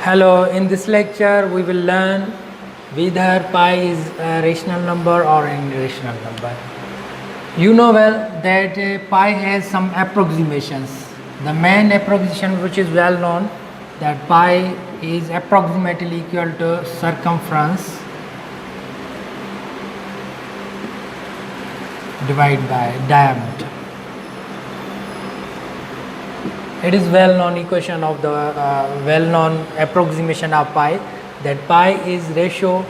Hello, in this lecture we will learn whether pi is a rational number or an irrational number. You know well that pi has some approximations. The main approximation which is well known, that pi is approximately equal to circumference divided by diameter. It is well known equation of the well known approximation of pi, that pi is ratio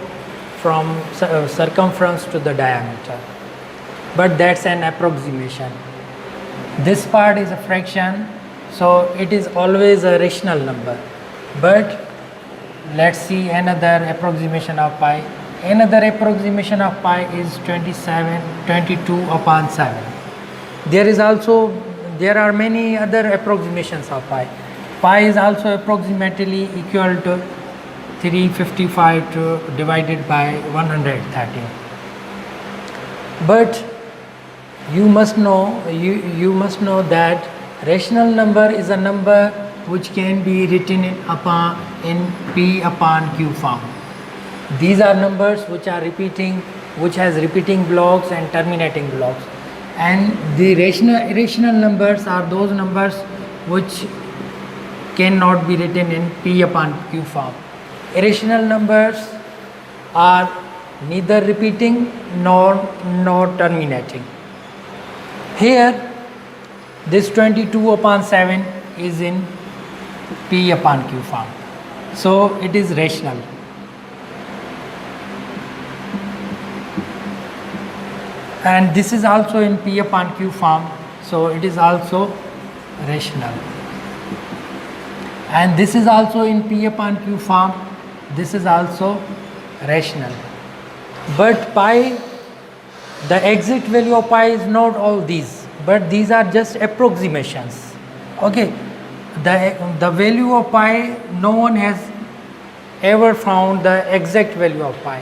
from circumference to the diameter, but that's an approximation. This part is a fraction, so it is always a rational number. But let's see another approximation of pi. Another approximation of pi is 22 upon 7. There are many other approximations of pi. Pi is also approximately equal to 355 divided by 130. But you must know that rational number is a number which can be written in p upon q form. These are numbers which has repeating blocks and terminating blocks. And the irrational numbers are those numbers which cannot be written in p upon q form. Irrational numbers are neither repeating nor terminating. Here this 22 upon 7 is in p upon q form, so it is rational. And this is also in p upon q form, so it is also rational. And this is also in p upon q form, this is also rational. But pi, the exact value of pi is not all these, but these are just approximations. Okay, the value of pi, no one has ever found the exact value of pi.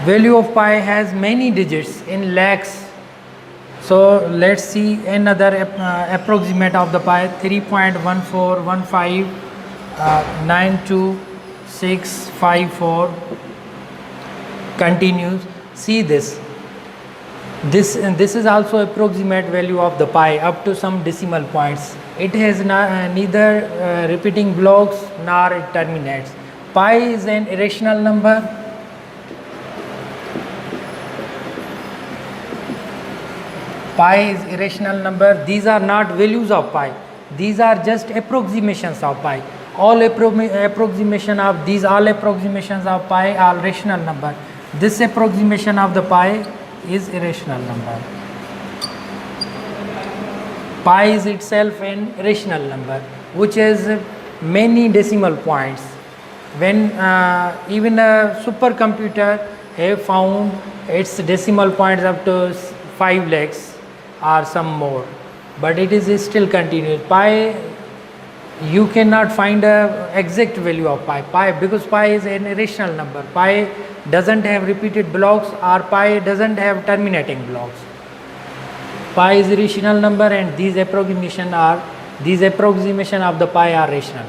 Value of pi has many digits in lakhs. So let's see another approximate of the pi. 3.141592654 continues. See this is also approximate value of the pi up to some decimal points. It has neither repeating blocks nor it terminates. Pi is an irrational number. Pi is irrational number. These are not values of pi. These are just approximations of pi. All approximations of pi are rational number. This approximation of the pi is irrational number. Pi is itself an irrational number which has many decimal points. When even a supercomputer have found its decimal points up to 5 lakhs or some more, but it is still continuous. Pi, you cannot find a exact value of pi because pi is an irrational number. Pi doesn't have repeated blocks, or pi doesn't have terminating blocks. Pi is a rational number, and these approximation of the pi are rational.